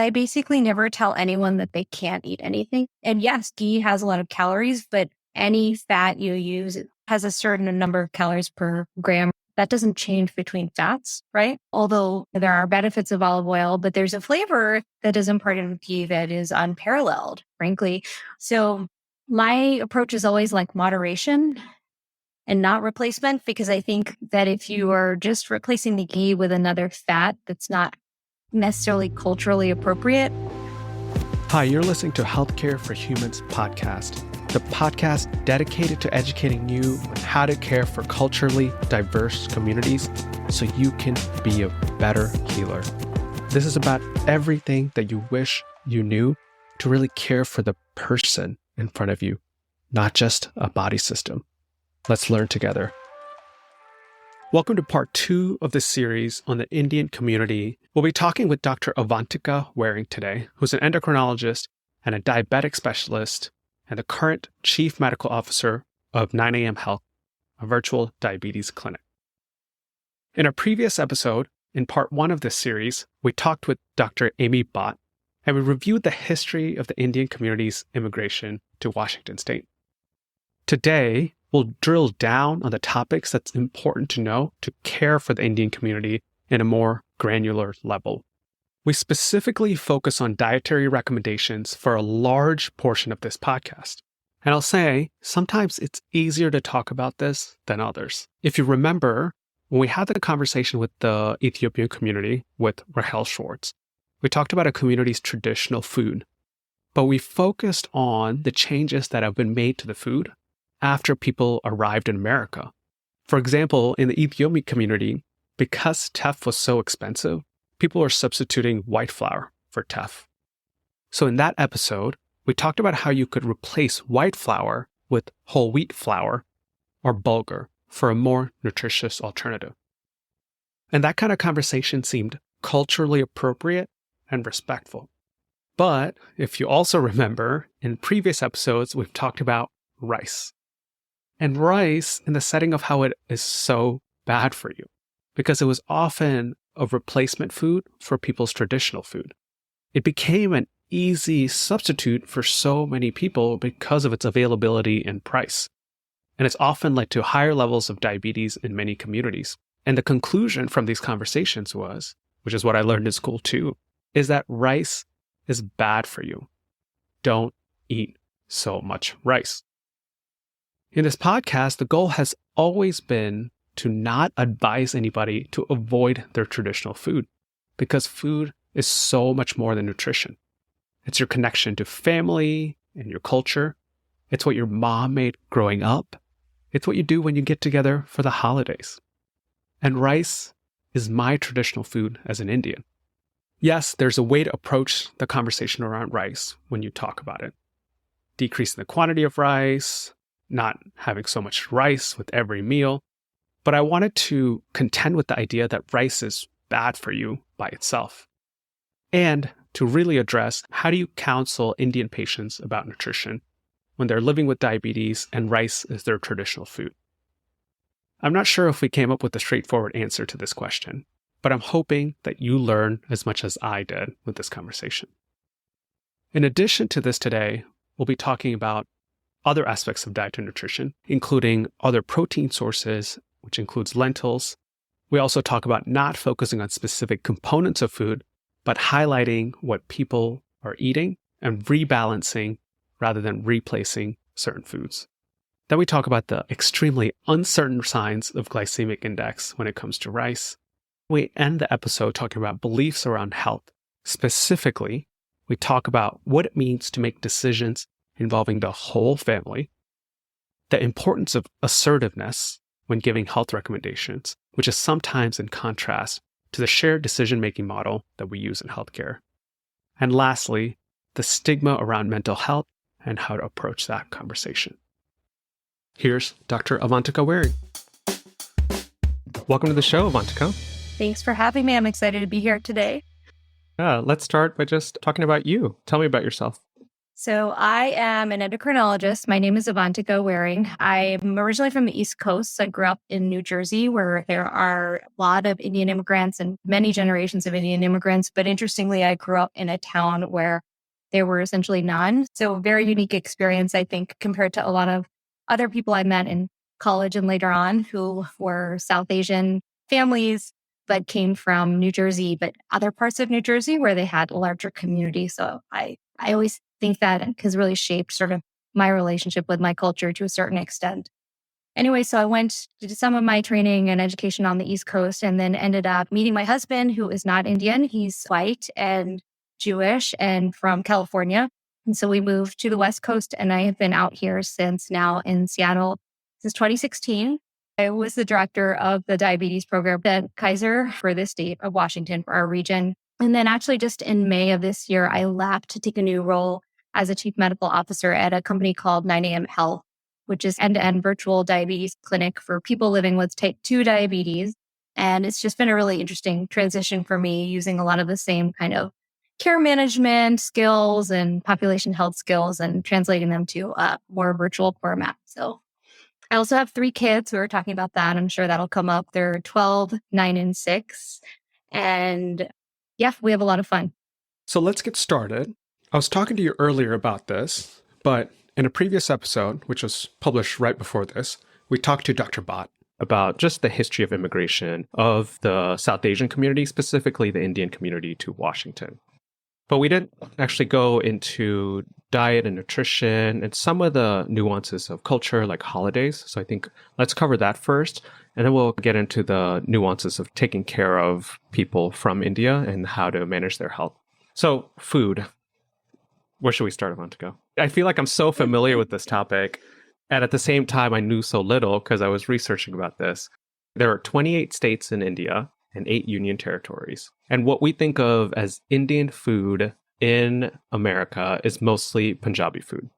I basically never tell anyone that they can't eat anything. And yes, ghee has a lot of calories, but any fat you use has a certain number of calories per gram. That doesn't change between fats, right? Although there are benefits of olive oil, but there's a flavor that is imparted with ghee that is unparalleled, frankly. So my approach is always like moderation and not replacement, because I think that if you are just replacing the ghee with another fat that's not necessarily culturally appropriate. Hi, you're listening to Healthcare for Humans podcast, the podcast dedicated to educating you on how to care for culturally diverse communities so you can be a better healer. This is about everything that you wish you knew to really care for the person in front of you, not just a body system. Let's learn together. Welcome to part 2 of the series on the Indian community. We'll be talking with Dr. Avantika Waring today, who's an endocrinologist and a diabetic specialist and the current Chief Medical Officer of 9am Health, a virtual diabetes clinic. In a previous episode, in part 1 of this series, we talked with Dr. Amy Bhatt, and we reviewed the history of the Indian community's immigration to Washington State. Today, we'll drill down on the topics that's important to know to care for the Indian community in a more granular level. We specifically focus on dietary recommendations for a large portion of this podcast. And I'll say, sometimes it's easier to talk about this than others. If you remember, when we had the conversation with the Ethiopian community with Rahel Schwartz, we talked about a community's traditional food, but we focused on the changes that have been made to the food after people arrived in America. For example, in the Ethiopian community, because teff was so expensive, people were substituting white flour for teff. So in that episode, we talked about how you could replace white flour with whole wheat flour or bulgur for a more nutritious alternative. And that kind of conversation seemed culturally appropriate and respectful. But if you also remember, in previous episodes, we've talked about rice. And rice in the setting of how it is so bad for you, because it was often a replacement food for people's traditional food. It became an easy substitute for so many people because of its availability and price. And it's often led to higher levels of diabetes in many communities. And the conclusion from these conversations was, which is what I learned in school too, is that rice is bad for you. Don't eat so much rice. In this podcast, the goal has always been to not advise anybody to avoid their traditional food, because food is so much more than nutrition. It's your connection to family and your culture. It's what your mom made growing up. It's what you do when you get together for the holidays. And rice is my traditional food as an Indian. Yes, there's a way to approach the conversation around rice when you talk about it. Decreasing the quantity of rice, not having so much rice with every meal. But I wanted to contend with the idea that rice is bad for you by itself. And to really address, how do you counsel Indian patients about nutrition when they're living with diabetes and rice is their traditional food? I'm not sure if we came up with a straightforward answer to this question, but I'm hoping that you learn as much as I did with this conversation. In addition to this today, we'll be talking about other aspects of diet and nutrition, including other protein sources, which includes lentils. We also talk about not focusing on specific components of food, but highlighting what people are eating and rebalancing rather than replacing certain foods. Then we talk about the extremely uncertain signs of glycemic index when it comes to rice. We end the episode talking about beliefs around health. Specifically, we talk about what it means to make decisions involving the whole family, the importance of assertiveness when giving health recommendations, which is sometimes in contrast to the shared decision-making model that we use in healthcare. And lastly, the stigma around mental health and how to approach that conversation. Here's Dr. Avantika Waring. Welcome to the show, Avantika. Thanks for having me. I'm excited to be here today. Let's start by just talking about you. Tell me about yourself. So I am an endocrinologist. My name is Avantika Waring. I'm originally from the East Coast. I grew up in New Jersey, where there are a lot of Indian immigrants and many generations of Indian immigrants. But interestingly, I grew up in a town where there were essentially none. So a very unique experience, I think, compared to a lot of other people I met in college and later on who were South Asian families, but came from New Jersey, but other parts of New Jersey where they had a larger community. So I always think that has really shaped sort of my relationship with my culture to a certain extent. Anyway, so I went to do some of my training and education on the East Coast and then ended up meeting my husband, who is not Indian. He's white and Jewish and from California. And so we moved to the West Coast, and I have been out here since now in Seattle since 2016. I was the director of the diabetes program at Kaiser for the state of Washington for our region. And then actually just in May of this year, I left to take a new role as a chief medical officer at a company called 9am Health, which is end-to-end virtual diabetes clinic for people living with type 2 diabetes. And it's just been a really interesting transition for me, using a lot of the same kind of care management skills and population health skills and translating them to a more virtual format. So I also have 3 kids. We were talking about that. I'm sure that'll come up. They're 12, 9, and 6. And yeah, we have a lot of fun. So let's get started. I was talking to you earlier about this, but in a previous episode, which was published right before this, we talked to Dr. Bhatt about just the history of immigration of the South Asian community, specifically the Indian community, to Washington. But we didn't actually go into diet and nutrition and some of the nuances of culture, like holidays. So I think let's cover that first, and then we'll get into the nuances of taking care of people from India and how to manage their health. So food. Where should we start, Avantika? I feel like I'm so familiar with this topic. And at the same time, I knew so little because I was researching about this. There are 28 states in India and 8 union territories. And what we think of as Indian food in America is mostly Punjabi food.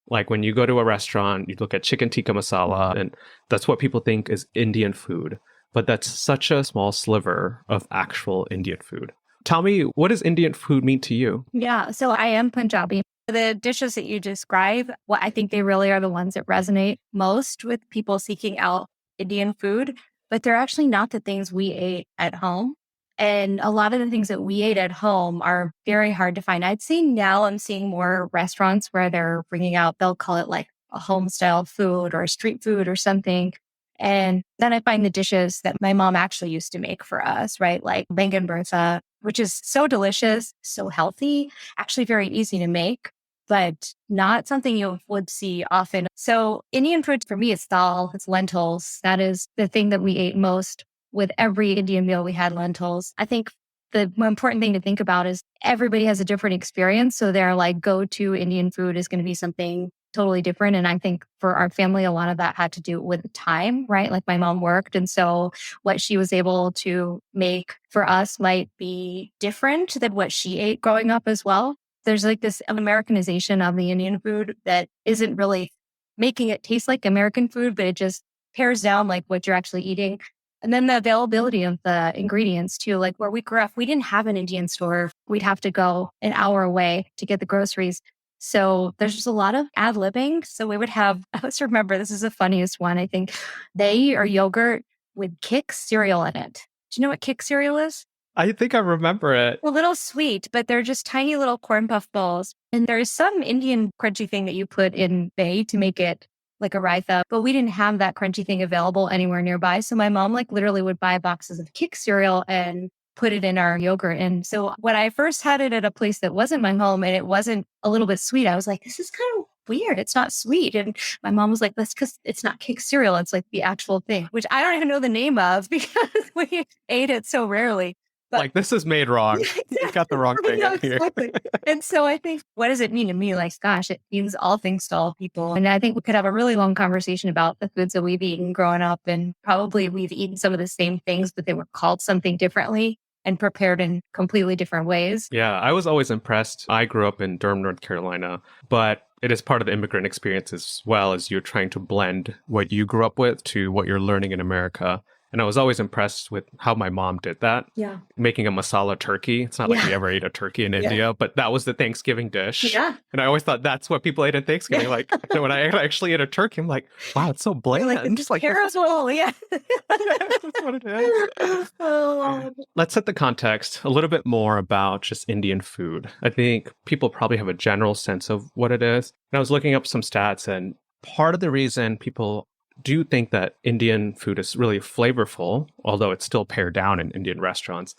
Like when you go to a restaurant, you look at chicken tikka masala, and that's what people think is Indian food. But that's such a small sliver of actual Indian food. Tell me, what does Indian food mean to you? Yeah, so I am Punjabi. The dishes that you describe, well, I think they really are the ones that resonate most with people seeking out Indian food, but they're actually not the things we ate at home. And a lot of the things that we ate at home are very hard to find. I'd say now I'm seeing more restaurants where they're bringing out, they'll call it like a home style food or street food or something. And then I find the dishes that my mom actually used to make for us, right? Like bangan bharta, which is so delicious, so healthy, actually very easy to make, but not something you would see often. So Indian food for me is dal, it's lentils. That is the thing that we ate most. With every Indian meal, we had lentils. I think the more important thing to think about is everybody has a different experience. So their like go-to Indian food is going to be something totally different. And I think for our family, a lot of that had to do with time, right? Like my mom worked. And so what she was able to make for us might be different than what she ate growing up as well. There's like this Americanization of the Indian food that isn't really making it taste like American food, but it just pairs down like what you're actually eating. And then the availability of the ingredients too, like where we grew up, we didn't have an Indian store. We'd have to go an hour away to get the groceries. So there's just a lot of ad-libbing. So we would have, I always remember, this is the funniest one, I think, they or yogurt with Kick cereal in it. Do you know what Kick cereal is? I think I remember it. A little sweet, but they're just tiny little corn puff balls. And there's some Indian crunchy thing that you put in bay to make it like a raita, but we didn't have that crunchy thing available anywhere nearby. So my mom like literally would buy boxes of Kick cereal and put it in our yogurt. And so when I first had it at a place that wasn't my home and it wasn't a little bit sweet, I was like, this is kind of weird. It's not sweet. And my mom was like, that's because it's not Kick cereal. It's like the actual thing, which I don't even know the name of because we ate it so rarely. But like, this is made wrong. Exactly. You got the wrong thing No, in here. exactly. And so I think, what does it mean to me? Like, gosh, it means all things to all people. And I think we could have a really long conversation about the foods that we've eaten growing up. And probably we've eaten some of the same things, but they were called something differently and prepared in completely different ways. Yeah, I was always impressed. I grew up in Durham, North Carolina, but it is part of the immigrant experience as well as you're trying to blend what you grew up with to what you're learning in America. And I was always impressed with how my mom did that. Yeah. Making a masala turkey. It's not like we ever ate a turkey in India, but that was the Thanksgiving dish. Yeah. And I always thought that's what people ate at Thanksgiving. Like when I actually ate a turkey, I'm like, wow, it's so bland. Like, it's like Carousel, yeah. That's what it is. Let's set the context a little bit more about just Indian food. I think people probably have a general sense of what it is. And I was looking up some stats, and part of the reason people do think that Indian food is really flavorful, although it's still pared down in Indian restaurants,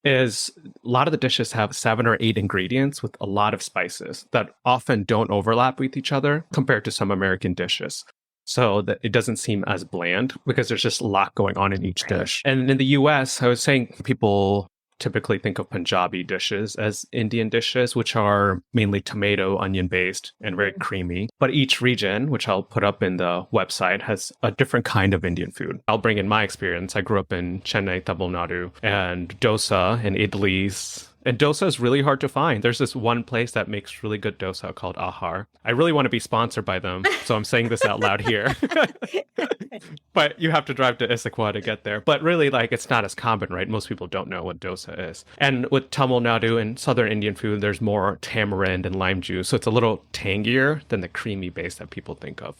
is a lot of the dishes have 7 or 8 ingredients with a lot of spices that often don't overlap with each other compared to some American dishes. So that it doesn't seem as bland because there's just a lot going on in each dish. And in the US, I was saying people typically think of Punjabi dishes as Indian dishes, which are mainly tomato, onion based and very creamy. But each region, which I'll put up in the website, has a different kind of Indian food. I'll bring in my experience. I grew up in Chennai, Tamil Nadu, and dosa and idlis. And dosa is really hard to find. There's this one place that makes really good dosa called Ahar. I really want to be sponsored by them, so I'm saying this out loud here. But you have to drive to Issaquah to get there. But really, like, it's not as common, right? Most people don't know what dosa is. And with Tamil Nadu and Southern Indian food, there's more tamarind and lime juice. So it's a little tangier than the creamy base that people think of.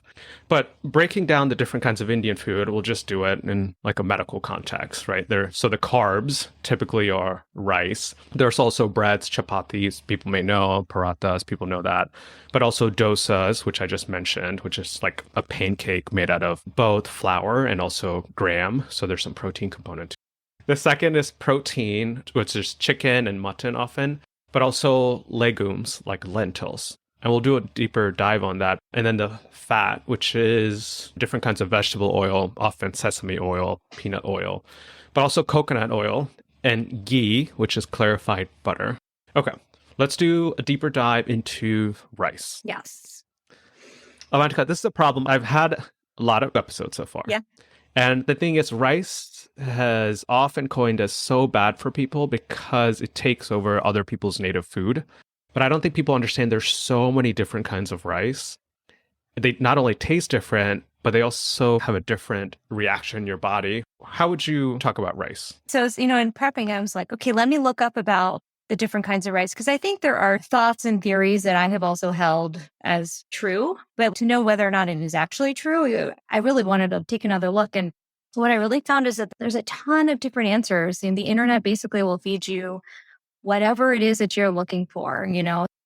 But breaking down the different kinds of Indian food, we'll just do it in like a medical context, right? So the carbs typically are rice. There's also breads, chapatis, people may know, parathas, people know that. But also dosas, which I just mentioned, which is like a pancake made out of both flour and also gram. So there's some protein component. The second is protein, which is chicken and mutton often, but also legumes like lentils. And we'll do a deeper dive on that. And then the fat, which is different kinds of vegetable oil, often sesame oil, peanut oil, but also coconut oil, and ghee, which is clarified butter. Okay, let's do a deeper dive into rice. Yes. Avantika, this is a problem. I've had a lot of episodes so far. Yeah. And the thing is, rice has often coined as so bad for people because it takes over other people's native food. But I don't think people understand there's so many different kinds of rice. They not only taste different, but they also have a different reaction in your body. How would you talk about rice? So, in prepping, I was like, okay, let me look up about the different kinds of rice, because I think there are thoughts and theories that I have also held as true. But to know whether or not it is actually true, I really wanted to take another look. And what I really found is that there's a ton of different answers, and the internet basically will feed you whatever it is that you're looking for,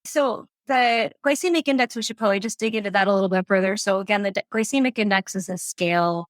So the glycemic index, we should probably just dig into that a little bit further. So again, the glycemic index is a scale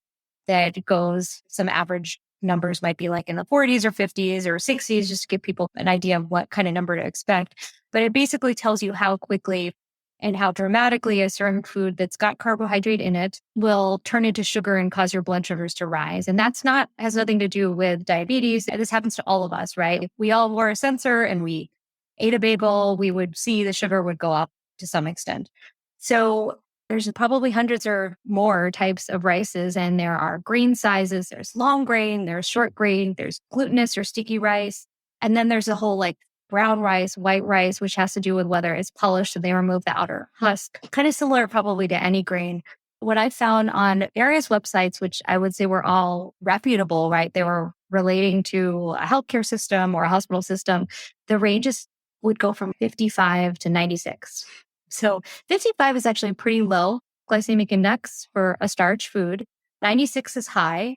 that goes, some average numbers might be like in the 40s or 50s or 60s, just to give people an idea of what kind of number to expect. But it basically tells you how quickly and how dramatically a certain food that's got carbohydrate in it will turn into sugar and cause your blood sugars to rise. And has nothing to do with diabetes. This happens to all of us, right? If we all wore a sensor and we ate a bagel, we would see the sugar would go up to some extent. So there's probably hundreds or more types of rices, and there are grain sizes. There's long grain, there's short grain, there's glutinous or sticky rice. And then there's a whole like brown rice, white rice, which has to do with whether it's polished and they remove the outer husk. Kind of similar probably to any grain. What I found on various websites, which I would say were all reputable, right? They were relating to a healthcare system or a hospital system. The ranges would go from 55 to 96. So 55 is actually a pretty low glycemic index for a starch food. 96 is high.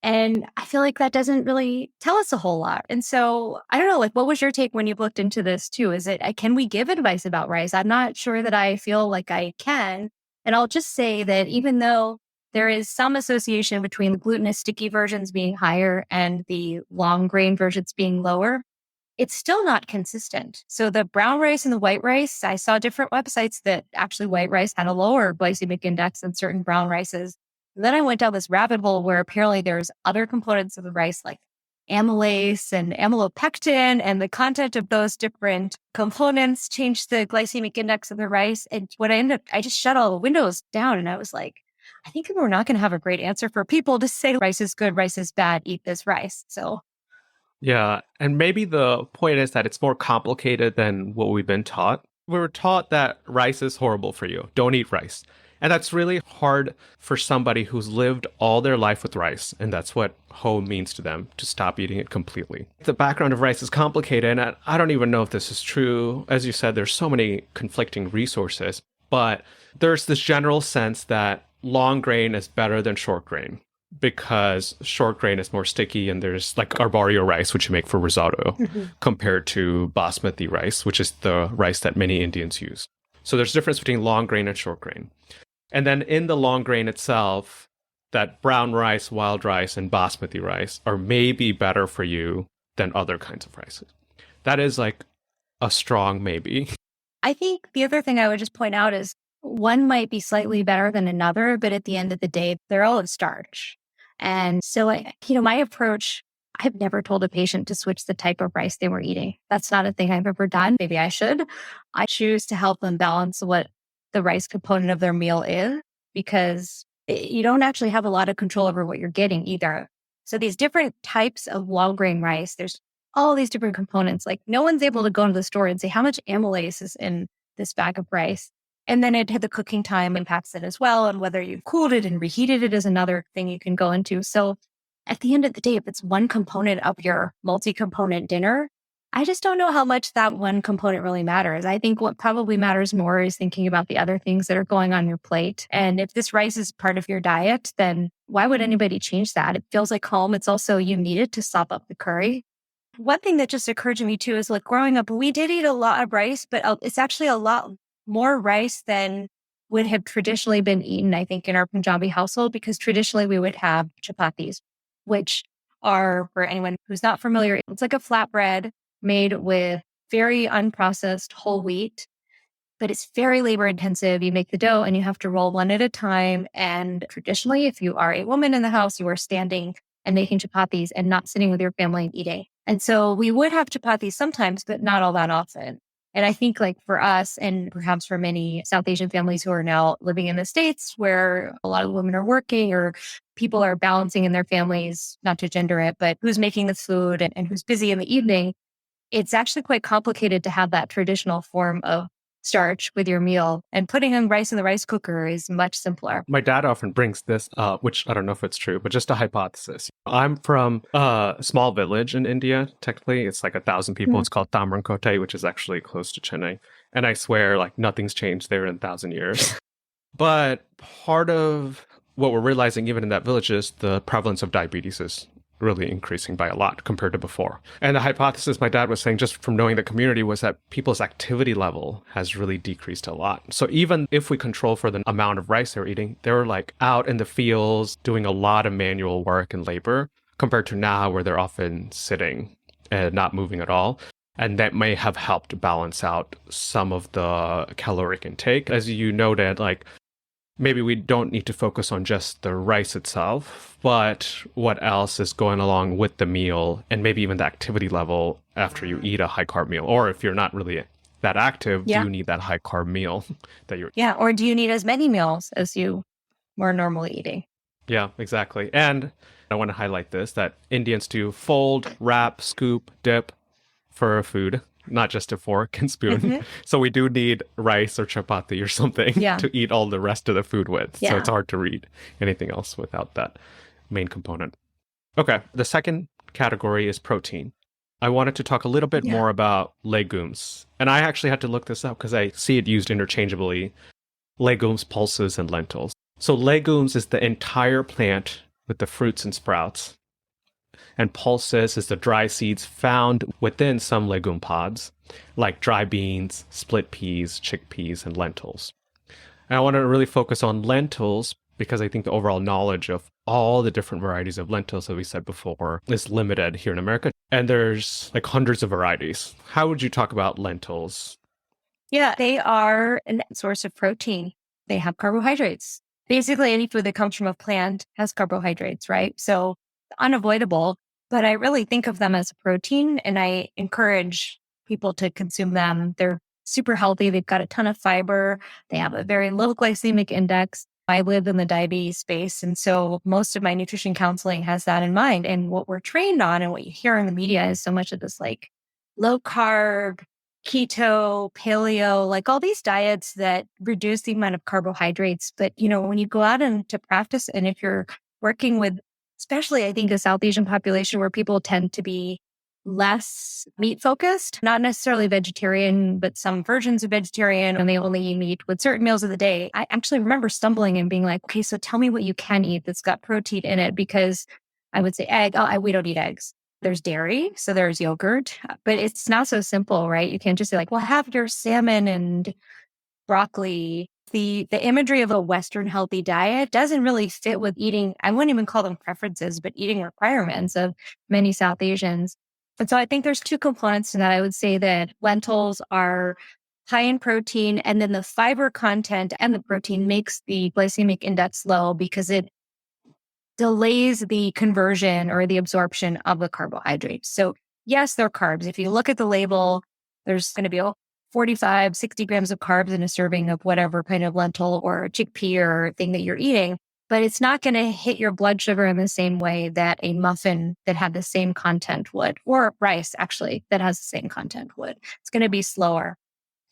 And I feel like that doesn't really tell us a whole lot. And so I don't know, like, what was your take when you looked into this too? Can we give advice about rice? I'm not sure that I feel like I can. And I'll just say that even though there is some association between the glutinous sticky versions being higher and the long grain versions being lower, it's still not consistent. So the brown rice and the white rice, I saw different websites that actually white rice had a lower glycemic index than certain brown rices. And then I went down this rabbit hole where apparently there's other components of the rice like amylase and amylopectin, and the content of those different components changed the glycemic index of the rice. And I just shut all the windows down, and I was like, I think we're not going to have a great answer for people to say rice is good, rice is bad, eat this rice. So yeah, and maybe the point is that it's more complicated than what we've been taught. We were taught that rice is horrible for you. Don't eat rice. And that's really hard for somebody who's lived all their life with rice. And that's what home means to them, to stop eating it completely. The background of rice is complicated. And I don't even know if this is true. As you said, there's so many conflicting resources. But there's this general sense that long grain is better than short grain because short grain is more sticky, and there's like arborio rice, which you make for risotto, compared to basmati rice, which is the rice that many Indians use. So there's a difference between long grain and short grain. And then in the long grain itself, that brown rice, wild rice, and basmati rice are maybe better for you than other kinds of rices. That is like a strong maybe. I think the other thing I would just point out is one might be slightly better than another, but at the end of the day, they're all a starch. And so, my approach, I've never told a patient to switch the type of rice they were eating. That's not a thing I've ever done. Maybe I should. I choose to help them balance what the rice component of their meal is, because you don't actually have a lot of control over what you're getting either. So these different types of long grain rice, there's all these different components. Like no one's able to go into the store and say how much amylase is in this bag of rice. And then the cooking time impacts it as well. And whether you've cooled it and reheated it is another thing you can go into. So at the end of the day, if it's one component of your multi-component dinner, I just don't know how much that one component really matters. I think what probably matters more is thinking about the other things that are going on your plate. And if this rice is part of your diet, then why would anybody change that? It feels like home. It's also, you need it to sop up the curry. One thing that just occurred to me too is like growing up, we did eat a lot of rice, but it's actually a lot more rice than would have traditionally been eaten, I think, in our Punjabi household, because traditionally we would have chapatis, which are, for anyone who's not familiar, it's like a flatbread made with very unprocessed whole wheat, but it's very labor intensive. You make the dough and you have to roll one at a time. And traditionally, if you are a woman in the house, you are standing and making chapatis and not sitting with your family and eating. And so we would have chapatis sometimes, but not all that often. And I think like for us, and perhaps for many South Asian families who are now living in the States where a lot of women are working or people are balancing in their families, not to gender it, but who's making the food and who's busy in the evening, it's actually quite complicated to have that traditional form of starch with your meal, and putting in rice in the rice cooker is much simpler. My dad often brings this up, which I don't know if it's true, but just a hypothesis. I'm from a small village in India. Technically, it's like 1,000 people. It's called Tamrankote, which is actually close to Chennai. And I swear, like nothing's changed there in 1,000 years. But part of what we're realizing even in that village is the prevalence of diabetes is really increasing by a lot compared to before. And the hypothesis my dad was saying, just from knowing the community, was that people's activity level has really decreased a lot. So even if we control for the amount of rice they're eating, they were like out in the fields doing a lot of manual work and labor compared to now where they're often sitting and not moving at all. And that may have helped balance out some of the caloric intake. As you noted, like maybe we don't need to focus on just the rice itself, but what else is going along with the meal, and maybe even the activity level after you eat a high carb meal. Or if you're not really that active, do you need that high carb meal that you're... Yeah, or do you need as many meals as you were normally eating? Yeah, exactly. And I want to highlight this, that Indians do fold, wrap, scoop, dip for food, not just a fork and spoon. So we do need rice or chapati or something to eat all the rest of the food with. So it's hard to read anything else without that main component. Okay, the second category is protein. I wanted to talk a little bit more about legumes. And I actually had to look this up because I see it used interchangeably. Legumes, pulses, and lentils. So legumes is the entire plant with the fruits and sprouts. And pulses is the dry seeds found within some legume pods, like dry beans, split peas, chickpeas, and lentils. And I want to really focus on lentils because I think the overall knowledge of all the different varieties of lentils that we said before is limited here in America. And there's like hundreds of varieties. How would you talk about lentils? Yeah, they are a source of protein. They have carbohydrates. Basically, any food that comes from a plant has carbohydrates, right? So unavoidable. But I really think of them as a protein, and I encourage people to consume them. They're super healthy. They've got a ton of fiber. They have a very low glycemic index. I live in the diabetes space, and so most of my nutrition counseling has that in mind. And what we're trained on and what you hear in the media is so much of this like low carb, keto, paleo, like all these diets that reduce the amount of carbohydrates. But, when you go out into practice, and if you're working with, especially I think the South Asian population where people tend to be less meat focused, not necessarily vegetarian, but some versions of vegetarian, and they only eat meat with certain meals of the day. I actually remember stumbling and being like, okay, so tell me what you can eat that's got protein in it, because I would say egg. Oh, we don't eat eggs. There's dairy, so there's yogurt, but it's not so simple, right? You can't just say like, well, have your salmon and broccoli. The imagery of a Western healthy diet doesn't really fit with eating. I wouldn't even call them preferences, but eating requirements of many South Asians. And so I think there's two components to that. I would say that lentils are high in protein, and then the fiber content and the protein makes the glycemic index low because it delays the conversion or the absorption of the carbohydrates. So yes, they're carbs. If you look at the label, there's going to be 45, 60 grams of carbs in a serving of whatever kind of lentil or chickpea or thing that you're eating, but it's not going to hit your blood sugar in the same way that a muffin that had the same content would, or rice actually that has the same content would. It's going to be slower.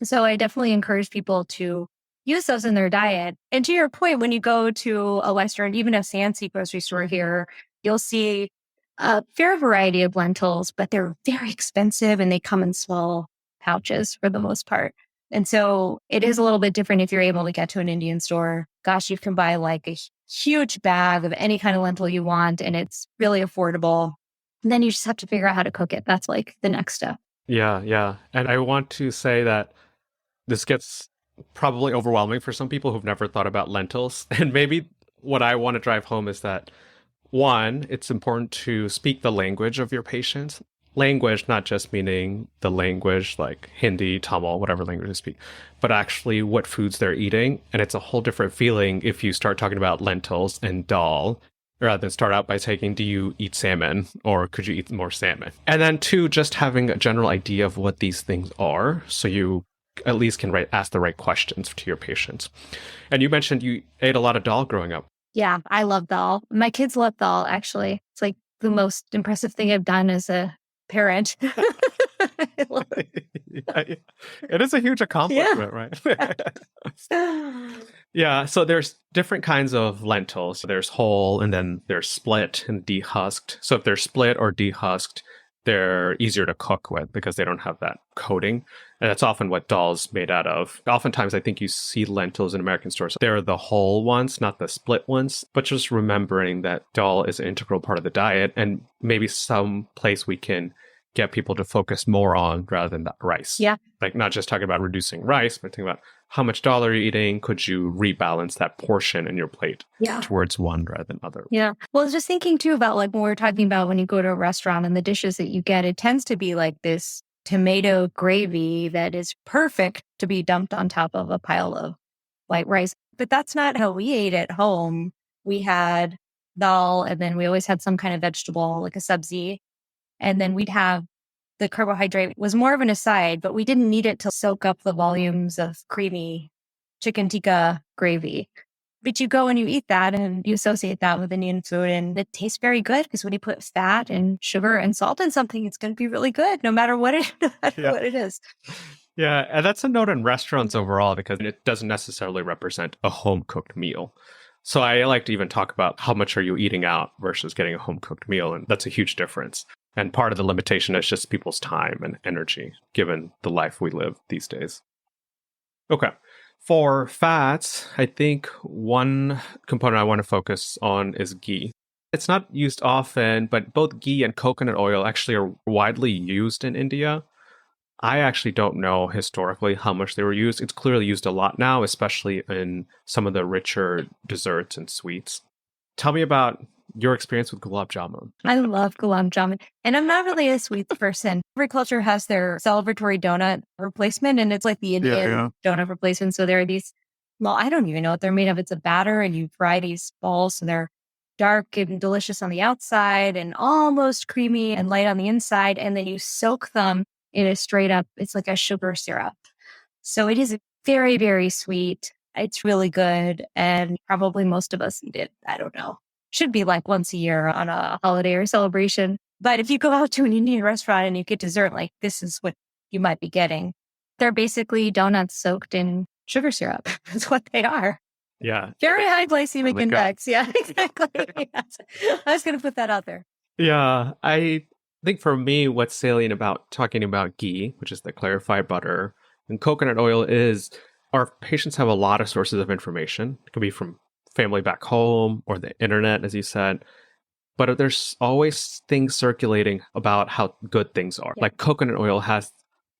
So I definitely encourage people to use those in their diet. And to your point, when you go to a Western, even a fancy grocery store here, you'll see a fair variety of lentils, but they're very expensive and they come in small pouches for the most part. And so it is a little bit different if you're able to get to an Indian store. Gosh, you can buy like a huge bag of any kind of lentil you want, and it's really affordable. And then you just have to figure out how to cook it. That's like the next step. Yeah, yeah. And I want to say that this gets probably overwhelming for some people who've never thought about lentils. And maybe what I want to drive home is that, one, it's important to speak the language of your patients. Language, not just meaning the language like Hindi, Tamil, whatever language they speak, but actually what foods they're eating. And it's a whole different feeling if you start talking about lentils and dal, rather than start out by saying, do you eat salmon or could you eat more salmon? And then two, just having a general idea of what these things are so you at least can ask the right questions to your patients. And you mentioned you ate a lot of dal growing up. Yeah, I love dal. My kids love dal, actually. It's like the most impressive thing I've done as a parent. It is a huge accomplishment, right? Yeah, so there's different kinds of lentils. There's whole, and then there's split and dehusked. So if they're split or dehusked, they're easier to cook with because they don't have that coating. And that's often what dal's made out of. Oftentimes, I think you see lentils in American stores. They're the whole ones, not the split ones. But just remembering that dal is an integral part of the diet, and maybe some place we can get people to focus more on rather than that rice. Yeah. Like not just talking about reducing rice, but thinking about how much dal are you eating? Could you rebalance that portion in your plate towards one rather than other? Yeah. Well, I was just thinking too about like when we're talking about when you go to a restaurant and the dishes that you get, it tends to be like this tomato gravy that is perfect to be dumped on top of a pile of white rice. But that's not how we ate at home. We had dal, and then we always had some kind of vegetable, like a sabzi. And then we'd have the carbohydrate was more of an aside, but we didn't need it to soak up the volumes of creamy chicken tikka gravy. But you go and you eat that and you associate that with Indian food, and it tastes very good because when you put fat and sugar and salt in something, it's going to be really good no matter what it is. Yeah, and that's a note in restaurants overall because it doesn't necessarily represent a home-cooked meal. So I like to even talk about how much are you eating out versus getting a home-cooked meal, and that's a huge difference. And part of the limitation is just people's time and energy, given the life we live these days. Okay. For fats, I think one component I want to focus on is ghee. It's not used often, but both ghee and coconut oil actually are widely used in India. I actually don't know historically how much they were used. It's clearly used a lot now, especially in some of the richer desserts and sweets. Tell me about your experience with gulab jamun. I love gulab jamun. And I'm not really a sweets person. Every culture has their celebratory donut replacement, and it's like the Indian donut replacement. So there are these, well, I don't even know what they're made of. It's a batter, and you fry these balls, and they're dark and delicious on the outside and almost creamy and light on the inside. And then you soak them in a straight up, it's like a sugar syrup. So it is very, very sweet. It's really good. And probably most of us eat it. I don't know. Should be like once a year on a holiday or celebration. But if you go out to an Indian restaurant and you get dessert, like this is what you might be getting. They're basically donuts soaked in sugar syrup. That's what they are. Yeah. Very high glycemic Oh my index. Yeah, exactly. Yes. I was going to put that out there. Yeah. I think for me, what's salient about talking about ghee, which is the clarified butter, and coconut oil is our patients have a lot of sources of information. It can be from family back home or the internet, as you said. But there's always things circulating about how good things are. Yeah. Like coconut oil has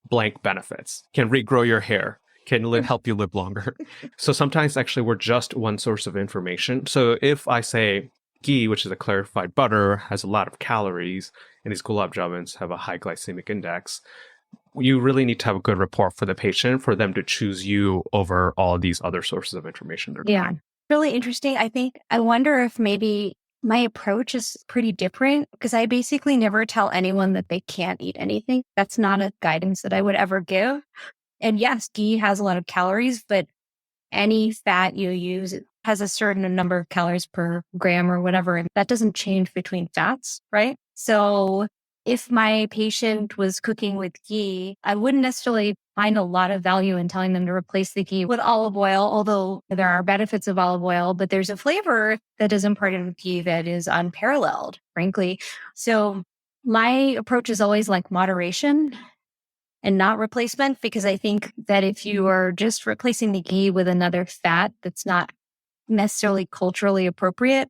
blank benefits, can regrow your hair, can help you live longer. So sometimes actually we're just one source of information. So if I say ghee, which is a clarified butter, has a lot of calories, and these gulab jamuns have a high glycemic index, you really need to have a good rapport for the patient for them to choose you over all these other sources of information. Yeah. Really interesting. I wonder if maybe my approach is pretty different because I basically never tell anyone that they can't eat anything. That's not a guidance that I would ever give. And yes, ghee has a lot of calories, but any fat you use has a certain number of calories per gram or whatever. And that doesn't change between fats, right? So if my patient was cooking with ghee, I wouldn't necessarily find a lot of value in telling them to replace the ghee with olive oil, although there are benefits of olive oil, but there's a flavor that is imparted with ghee that is unparalleled, frankly. So my approach is always like moderation and not replacement, because I think that if you are just replacing the ghee with another fat that's not necessarily culturally appropriate,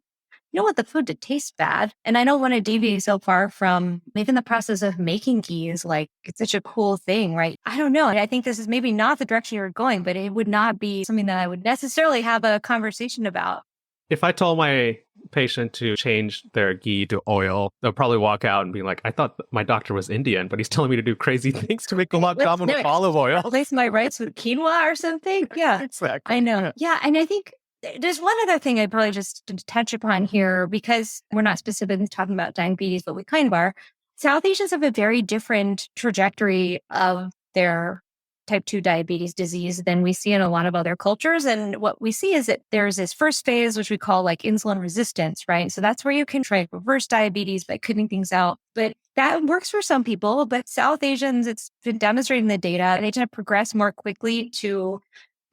you don't want the food to taste bad. And I don't want to deviate so far from even the process of making ghee is like, it's such a cool thing, right? I don't know. I think this is maybe not the direction you're going, but it would not be something that I would necessarily have a conversation about. If I told my patient to change their ghee to oil, they'll probably walk out and be like, I thought my doctor was Indian, but he's telling me to do crazy things to make gulab jamun with olive oil. Replace my rice with quinoa or something. Yeah, exactly. I know. Yeah. And I think there's one other thing I'd probably just to touch upon here, because we're not specifically talking about diabetes, but we kind of are. South Asians have a very different trajectory of their type 2 diabetes disease than we see in a lot of other cultures. And what we see is that there's this first phase, which we call like insulin resistance, right? So that's where you can try to reverse diabetes by cutting things out. But that works for some people. But South Asians, it's been demonstrated in the data, they tend to progress more quickly to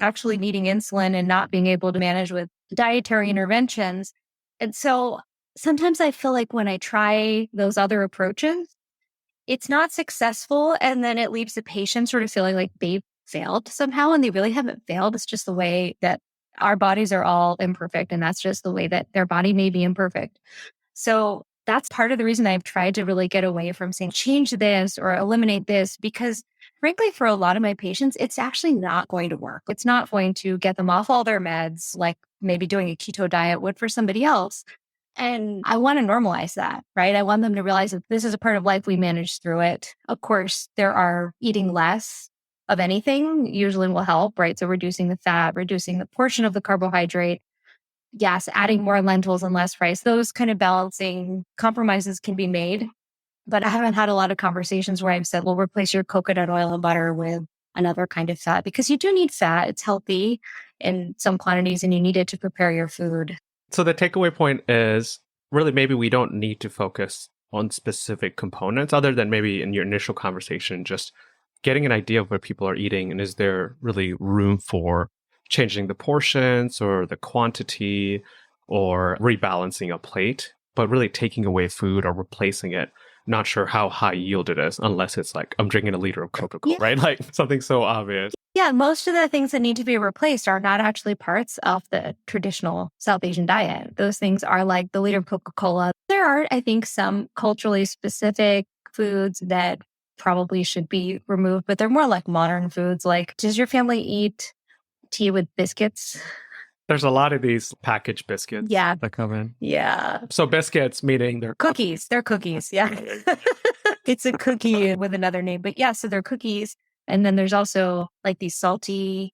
actually needing insulin and not being able to manage with dietary interventions. And so sometimes I feel like when I try those other approaches, it's not successful. And then it leaves the patient sort of feeling like they've failed somehow. And they really haven't failed. It's just the way that our bodies are all imperfect. And that's just the way that their body may be imperfect. So that's part of the reason I've tried to really get away from saying change this or eliminate this, because frankly, for a lot of my patients, it's actually not going to work. It's not going to get them off all their meds, like maybe doing a keto diet would for somebody else. And I want to normalize that, right? I want them to realize that this is a part of life. We manage through it. Of course, there are eating less of anything usually will help, right? So reducing the fat, reducing the portion of the carbohydrate. Yes, adding more lentils and less rice. Those kind of balancing compromises can be made. But I haven't had a lot of conversations where I've said, well, replace your coconut oil and butter with another kind of fat, because you do need fat. It's healthy in some quantities and you need it to prepare your food. So the takeaway point is really maybe we don't need to focus on specific components other than maybe in your initial conversation, just getting an idea of what people are eating. And is there really room for changing the portions or the quantity or rebalancing a plate, but really taking away food or replacing it? Not sure how high yield it is unless it's like, I'm drinking a liter of Coca-Cola, right? Like something so obvious. Yeah, most of the things that need to be replaced are not actually parts of the traditional South Asian diet. Those things are like the liter of Coca-Cola. There are, I think, some culturally specific foods that probably should be removed, but they're more like modern foods. Like, does your family eat tea with biscuits? There's a lot of these packaged biscuits that come in. Yeah. So biscuits, meaning they're cookies. They're cookies. Yeah. It's a cookie with another name. But yeah, so they're cookies. And then there's also like these salty,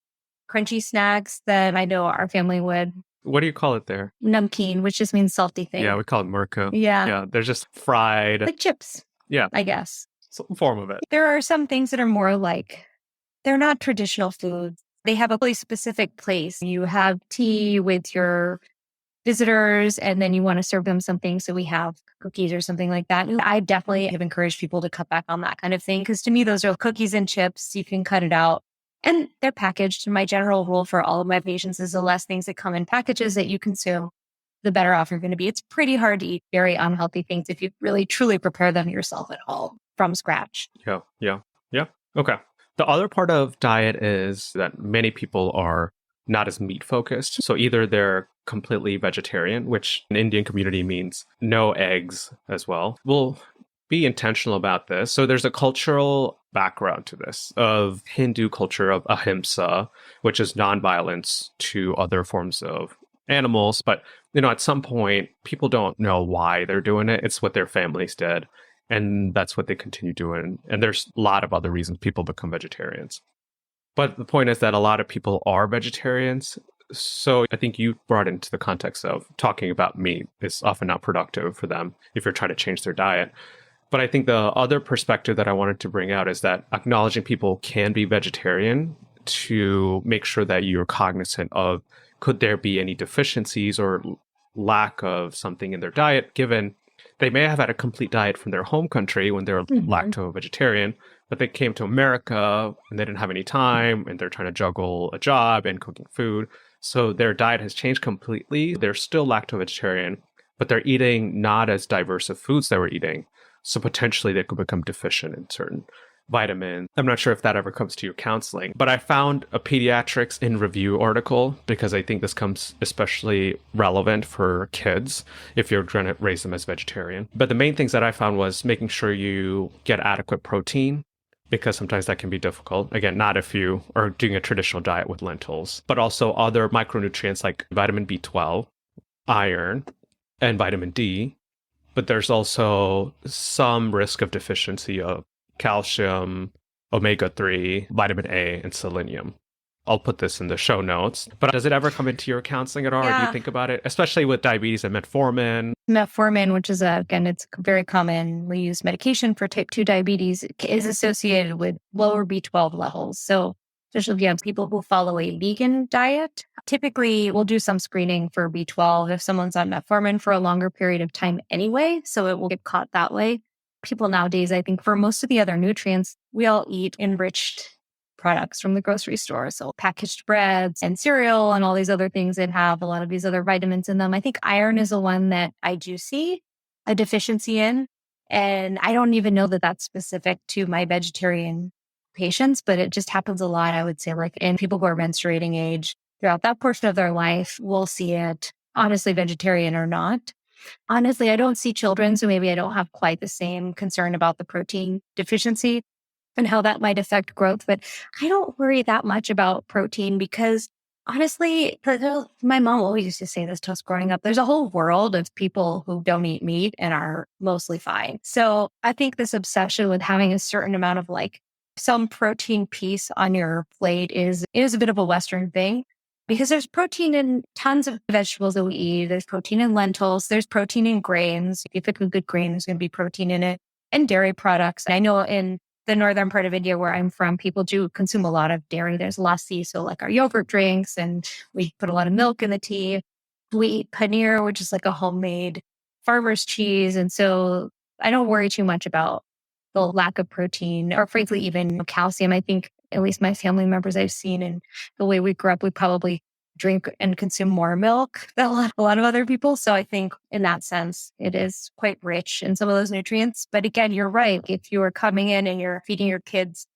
crunchy snacks that I know our family would. What do you call it there? Namkeen, which just means salty thing. Yeah, we call it murko. Yeah. Yeah, they're just fried. Like chips. Yeah. I guess. Some form of it. There are some things that are more like, they're not traditional foods. They have a really specific place. You have tea with your visitors and then you want to serve them something. So we have cookies or something like that. I definitely have encouraged people to cut back on that kind of thing. Because to me, those are cookies and chips. You can cut it out and they're packaged. And my general rule for all of my patients is the less things that come in packages that you consume, the better off you're going to be. It's pretty hard to eat very unhealthy things if you really truly prepare them yourself at home from scratch. Yeah. Okay. The other part of diet is that many people are not as meat focused. So either they're completely vegetarian, which in Indian community means no eggs as well. We'll be intentional about this. So there's a cultural background to this of Hindu culture of ahimsa, which is nonviolence to other forms of animals. But, at some point, people don't know why they're doing it. It's what their families did. And that's what they continue doing. And there's a lot of other reasons people become vegetarians. But the point is that a lot of people are vegetarians. So I think you brought into the context of talking about meat is often not productive for them if you're trying to change their diet. But I think the other perspective that I wanted to bring out is that acknowledging people can be vegetarian to make sure that you're cognizant of could there be any deficiencies or lack of something in their diet, given they may have had a complete diet from their home country when they're lacto-vegetarian, but they came to America and they didn't have any time and they're trying to juggle a job and cooking food. So their diet has changed completely. They're still lacto-vegetarian, but they're eating not as diverse of foods they were eating. So potentially they could become deficient in certain vitamins. I'm not sure if that ever comes to your counseling, but I found a Pediatrics in Review article because I think this comes especially relevant for kids if you're trying to raise them as vegetarian. But the main things that I found was making sure you get adequate protein, because sometimes that can be difficult. Again, not if you are doing a traditional diet with lentils, but also other micronutrients like vitamin B12, iron, and vitamin D. But there's also some risk of deficiency of calcium, omega-3, vitamin A, and selenium. I'll put this in the show notes. But does it ever come into your counseling at all? Or do you think about it, especially with diabetes and metformin? Metformin, which is, again, it's very commonly used medication for type 2 diabetes, is associated with lower B12 levels. So especially if you have people who follow a vegan diet, typically we'll do some screening for B12 if someone's on metformin for a longer period of time anyway. So it will get caught that way. People nowadays, I think for most of the other nutrients, we all eat enriched products from the grocery store. So packaged breads and cereal and all these other things that have a lot of these other vitamins in them. I think iron is the one that I do see a deficiency in. And I don't even know that that's specific to my vegetarian patients, but it just happens a lot, I would say, like in people who are menstruating age throughout that portion of their life, we'll see it, honestly, vegetarian or not. Honestly, I don't see children, so maybe I don't have quite the same concern about the protein deficiency and how that might affect growth. But I don't worry that much about protein because honestly, my mom always used to say this to us growing up. There's a whole world of people who don't eat meat and are mostly fine. So I think this obsession with having a certain amount of some protein piece on your plate is a bit of a Western thing. Because there's protein in tons of vegetables that we eat. There's protein in lentils. There's protein in grains. If you pick a good grain, there's going to be protein in it. And dairy products. I know in the northern part of India where I'm from, people do consume a lot of dairy. There's lassi, so like our yogurt drinks, and we put a lot of milk in the tea. We eat paneer, which is like a homemade farmer's cheese. And so I don't worry too much about the lack of protein or frankly, even calcium. I think at least my family members I've seen and the way we grew up, we probably drink and consume more milk than a lot of other people. So I think in that sense, it is quite rich in some of those nutrients. But again, you're right. If you are coming in and you're feeding your kids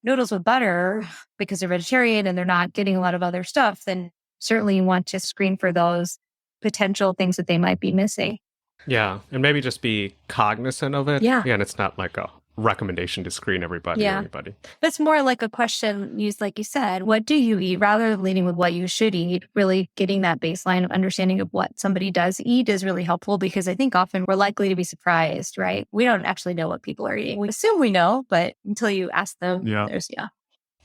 noodles with butter because they're vegetarian and they're not getting a lot of other stuff, then certainly you want to screen for those potential things that they might be missing. Yeah. And maybe just be cognizant of it. Yeah. Again, it's not like a recommendation to screen everybody or anybody. That's more like a question used, like you said, what do you eat rather than leading with what you should eat? Really getting that baseline of understanding of what somebody does eat is really helpful because I think often we're likely to be surprised, right? We don't actually know what people are eating. We assume we know, but until you ask them,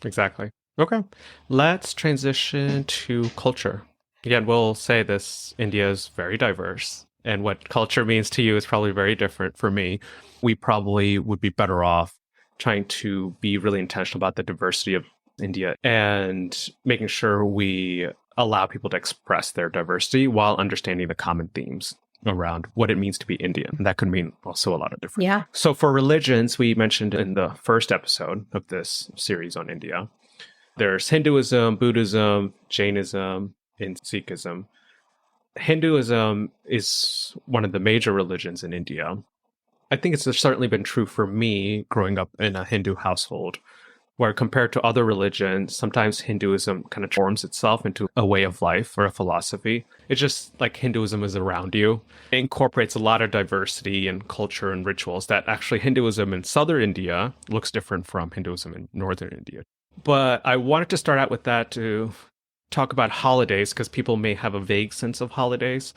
Exactly. Okay. Let's transition to culture. Again, we'll say this, India is very diverse. And what culture means to you is probably very different for me. We probably would be better off trying to be really intentional about the diversity of India and making sure we allow people to express their diversity while understanding the common themes around what it means to be Indian. And that could mean also a lot of different. Yeah. So for religions, we mentioned in the first episode of this series on India, there's Hinduism, Buddhism, Jainism, and Sikhism. Hinduism is one of the major religions in India. I think it's certainly been true for me growing up in a Hindu household, where compared to other religions, sometimes Hinduism kind of forms itself into a way of life or a philosophy. It's just like Hinduism is around you. It incorporates a lot of diversity and culture and rituals that actually Hinduism in southern India looks different from Hinduism in northern India. But I wanted to start out with that to talk about holidays because people may have a vague sense of holidays.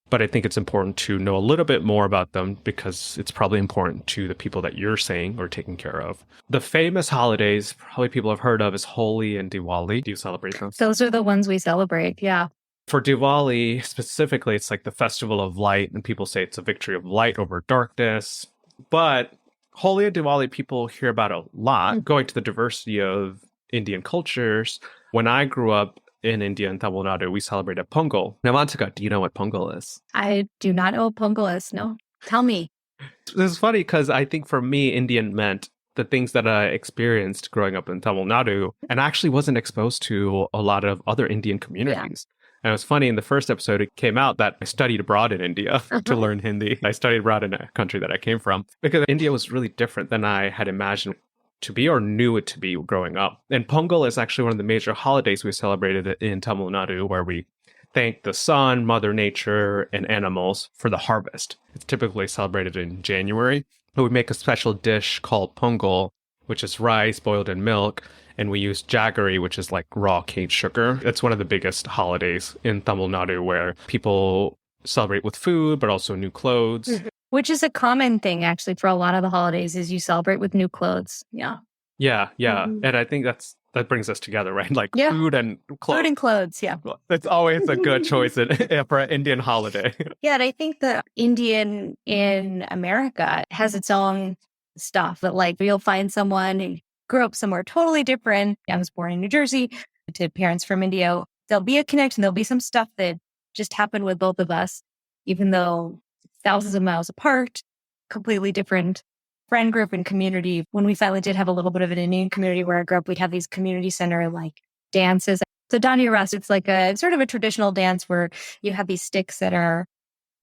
But I think it's important to know a little bit more about them because it's probably important to the people that you're saying or taking care of. The famous holidays probably people have heard of is Holi and Diwali. Do you celebrate those? Those are the ones we celebrate. Yeah. For Diwali specifically, it's like the festival of light, and people say it's a victory of light over darkness. But Holi and Diwali, people hear about a lot, going to the diversity of Indian cultures. When I grew up in India and Tamil Nadu, we celebrated Pongal. Now, Avantika, do you know what Pongal is? I do not know what Pongal is. No. Tell me. This is funny because I think for me, Indian meant the things that I experienced growing up in Tamil Nadu and actually wasn't exposed to a lot of other Indian communities. Yeah. And it was funny, in the first episode, it came out that I studied abroad in India to learn Hindi. I studied abroad in a country that I came from because India was really different than I had imagined to be or knew it to be growing up. And Pongal is actually one of the major holidays we celebrated in Tamil Nadu, where we thank the sun, Mother Nature, and animals for the harvest. It's typically celebrated in January. But we make a special dish called Pongal, which is rice boiled in milk, and we use jaggery, which is like raw cane sugar. It's one of the biggest holidays in Tamil Nadu where people celebrate with food, but also new clothes. Mm-hmm. Which is a common thing, actually, for a lot of the holidays, is you celebrate with new clothes. Yeah. Yeah. Mm-hmm. And I think that brings us together, right? Like food and clothes. Food and clothes, yeah. It's always a good choice for an Indian holiday. Yeah, and I think the Indian in America has its own stuff that, like, you'll find someone who grew up somewhere totally different. I was born in New Jersey to parents from India. There'll be a connection. There'll be some stuff that just happened with both of us, even though thousands of miles apart, completely different friend group and community. When we finally did have a little bit of an Indian community where I grew up, we'd have these community center like dances. So Dania Ras, it's like a sort of a traditional dance where you have these sticks that are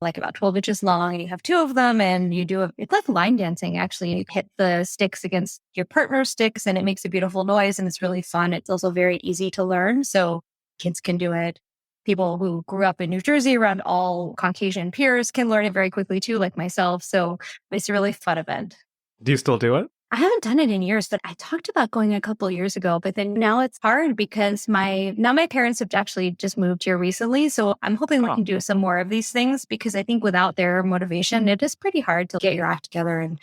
like about 12 inches long and you have two of them and you do it's like line dancing actually. You hit the sticks against your partner's sticks and it makes a beautiful noise and it's really fun. It's also very easy to learn. So kids can do it. People who grew up in New Jersey around all Caucasian peers can learn it very quickly too, like myself. So it's a really fun event. Do you still do it? I haven't done it in years, but I talked about going a couple of years ago, but then now it's hard because my parents have actually just moved here recently. So I'm hoping we can do some more of these things because I think without their motivation, it is pretty hard to get your act together and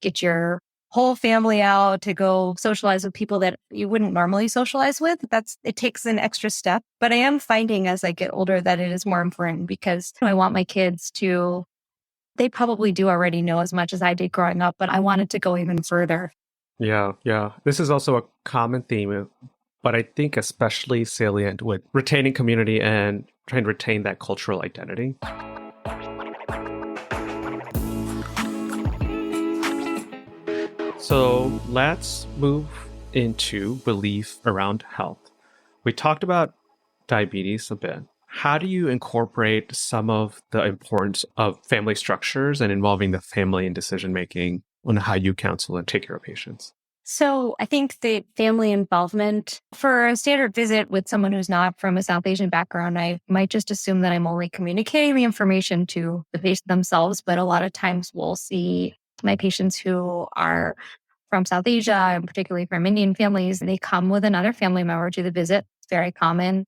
get your whole family out to go socialize with people that you wouldn't normally socialize with. It takes an extra step, but I am finding as I get older that it is more important because I want my kids to, they probably do already know as much as I did growing up, but I wanted to go even further. Yeah. This is also a common theme, but I think especially salient with retaining community and trying to retain that cultural identity. So let's move into belief around health. We talked about diabetes a bit. How do you incorporate some of the importance of family structures and involving the family in decision-making on how you counsel and take care of patients? So I think the family involvement for a standard visit with someone who's not from a South Asian background, I might just assume that I'm only communicating the information to the patient themselves. But a lot of times we'll see my patients who are from South Asia and particularly from Indian families, they come with another family member to the visit. It's very common.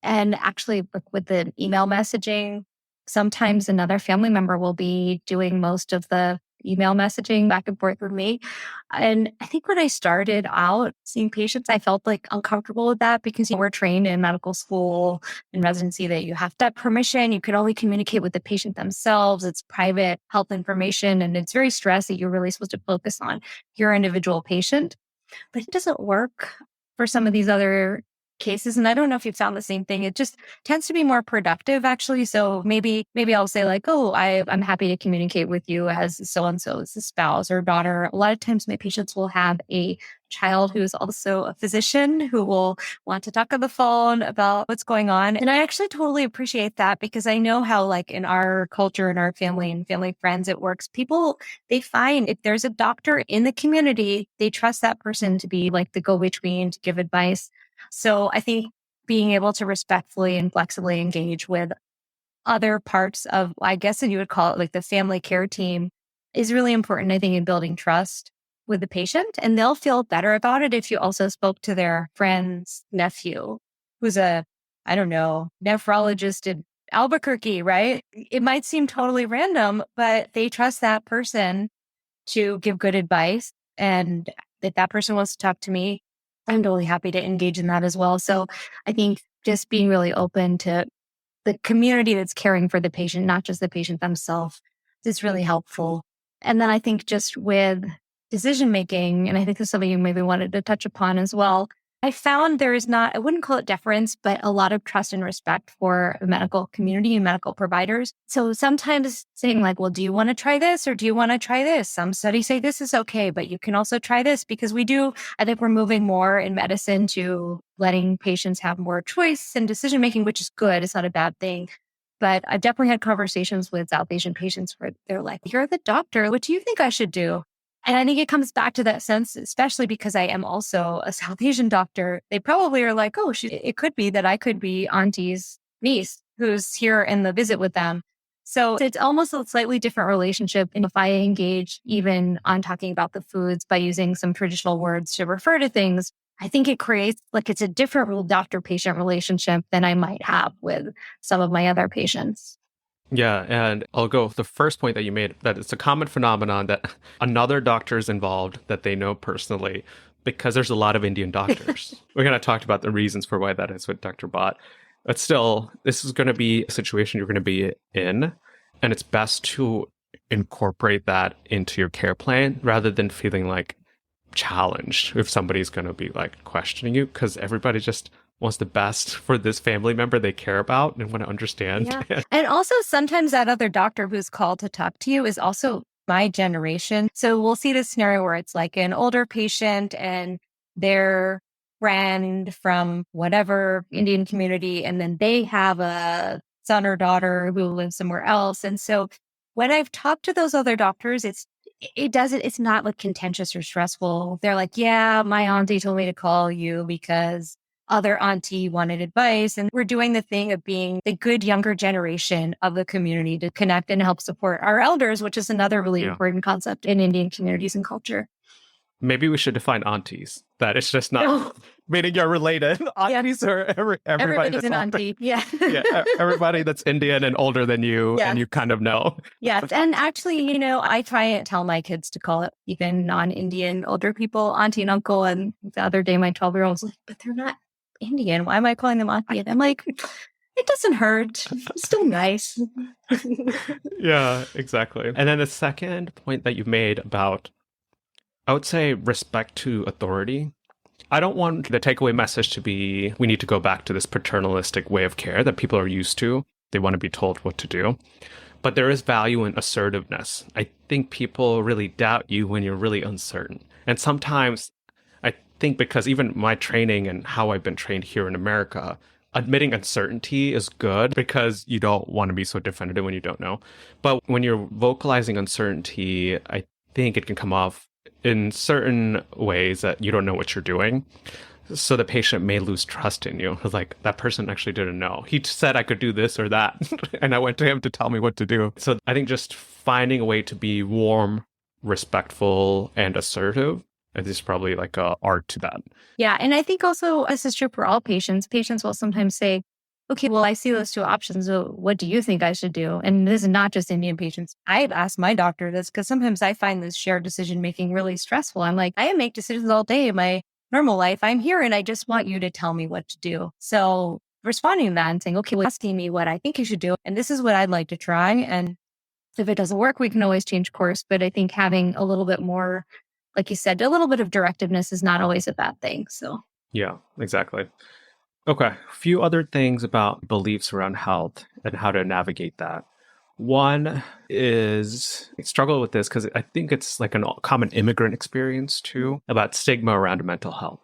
And actually with the email messaging, sometimes another family member will be doing most of the email messaging back and forth with me. And I think when I started out seeing patients, I felt like uncomfortable with that because we're trained in medical school and residency that you have to have permission. You can only communicate with the patient themselves. It's private health information. And it's very stressed that you're really supposed to focus on your individual patient. But it doesn't work for some of these other cases, and I don't know if you've found the same thing, it just tends to be more productive actually. So maybe I'll say like, oh, I'm happy to communicate with you as so-and-so, as a spouse or daughter. A lot of times my patients will have a child who is also a physician who will want to talk on the phone about what's going on. And I actually totally appreciate that because I know how like in our culture, in our family and family friends, it works. People, they find if there's a doctor in the community, they trust that person to be like the go-between to give advice. So I think being able to respectfully and flexibly engage with other parts of, I guess you would call it like the family care team is really important, I think, in building trust with the patient. And they'll feel better about it if you also spoke to their friend's nephew, who's a, I don't know, nephrologist in Albuquerque, right? It might seem totally random, but they trust that person to give good advice. And if that person wants to talk to me, I'm totally happy to engage in that as well. So I think just being really open to the community that's caring for the patient, not just the patient themselves, is really helpful. And then I think just with decision making, and I think this is something you maybe wanted to touch upon as well. I found there is not, I wouldn't call it deference, but a lot of trust and respect for the medical community and medical providers. So sometimes saying like, well, do you want to try this or do you want to try this? Some studies say this is okay, but you can also try this because I think we're moving more in medicine to letting patients have more choice and decision making, which is good. It's not a bad thing. But I've definitely had conversations with outpatient patients where they're like, you're the doctor. What do you think I should do? And I think it comes back to that sense, especially because I am also a South Asian doctor. They probably are like, oh, it could be that I could be auntie's niece who's here in the visit with them. So it's almost a slightly different relationship. And if I engage even on talking about the foods by using some traditional words to refer to things, I think it creates like it's a different doctor-patient relationship than I might have with some of my other patients. Yeah, and I'll go with the first point that you made, that it's a common phenomenon that another doctor is involved that they know personally because there's a lot of Indian doctors. We're going to talk about the reasons for why that is with Dr. Bhatt. But still, this is going to be a situation you're going to be in, and it's best to incorporate that into your care plan rather than feeling like challenged if somebody's going to be like questioning you, because everybody just wants the best for this family member they care about and want to understand. Yeah. And also sometimes that other doctor who's called to talk to you is also my generation. So we'll see this scenario where it's like an older patient and their friend from whatever Indian community, and then they have a son or daughter who lives somewhere else. And so when I've talked to those other doctors, it's not like contentious or stressful. They're like, yeah, my auntie told me to call you because other auntie wanted advice. And we're doing the thing of being the good younger generation of the community to connect and help support our elders, which is another really important concept in Indian communities and culture. Maybe we should define aunties. That it's just not meaning you're related. Aunties are everybody's an auntie. Yeah. Everybody that's Indian and older than you, and you kind of know. Yes. And actually, I try and tell my kids to call it even non-Indian older people, auntie and uncle. And the other day, my 12-year-old was like, but they're not Indian. Why am I calling them auntie? And I'm like, it doesn't hurt. It's still nice. Yeah, exactly. And then the second point that you made about, I would say, respect to authority. I don't want the takeaway message to be, we need to go back to this paternalistic way of care that people are used to. They want to be told what to do. But there is value in assertiveness. I think people really doubt you when you're really uncertain. And sometimes I think because even my training and how I've been trained here in America, admitting uncertainty is good because you don't want to be so definitive when you don't know. But when you're vocalizing uncertainty, I think it can come off in certain ways that you don't know what you're doing. So the patient may lose trust in you. It's like, that person actually didn't know. He said I could do this or that. And I went to him to tell me what to do. So I think just finding a way to be warm, respectful, and assertive is probably like a art to that. Yeah. And I think also this is true for all patients. Patients will sometimes say, okay, well, I see those two options. So what do you think I should do? And this is not just Indian patients. I've asked my doctor this because sometimes I find this shared decision making really stressful. I'm like, I make decisions all day in my normal life. I'm here and I just want you to tell me what to do. So responding to that and saying, okay, well, asking me what I think you should do. And this is what I'd like to try. And if it doesn't work, we can always change course. But I think having a little bit more, like you said, a little bit of directiveness is not always a bad thing. So yeah, exactly. Okay. A few other things about beliefs around health and how to navigate that. One is I struggle with this because I think it's like a common immigrant experience too about stigma around mental health.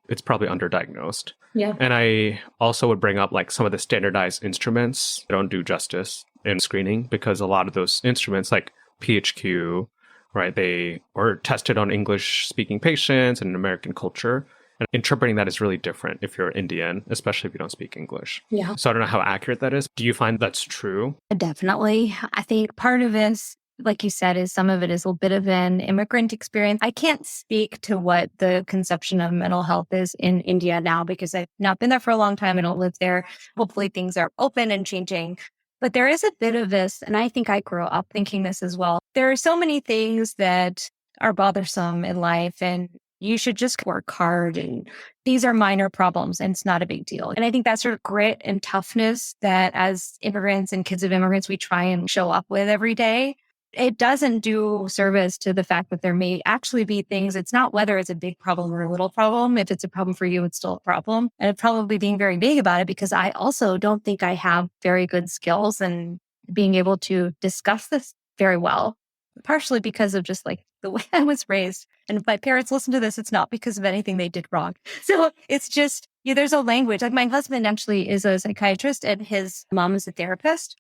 It's probably underdiagnosed. Yeah. And I also would bring up like some of the standardized instruments don't do justice in screening because a lot of those instruments like PHQ, right, they are tested on English speaking patients and American culture. And interpreting that is really different if you're Indian, especially if you don't speak English. Yeah. So I don't know how accurate that is. Do you find that's true? Definitely. I think part of this, like you said, is some of it is a bit of an immigrant experience. I can't speak to what the conception of mental health is in India now because I've not been there for a long time. I don't live there. Hopefully things are open and changing. But there is a bit of this, and I think I grew up thinking this as well. There are so many things that are bothersome in life, and you should just work hard. And these are minor problems, and it's not a big deal. And I think that sort of grit and toughness that as immigrants and kids of immigrants, we try and show up with every day. It doesn't do service to the fact that there may actually be things. It's not whether it's a big problem or a little problem. If it's a problem for you, it's still a problem. And it's probably being very big about it because I also don't think I have very good skills and being able to discuss this very well, partially because of just like the way I was raised. And if my parents listen to this, it's not because of anything they did wrong. So it's just, there's a language. Like my husband actually is a psychiatrist and his mom is a therapist.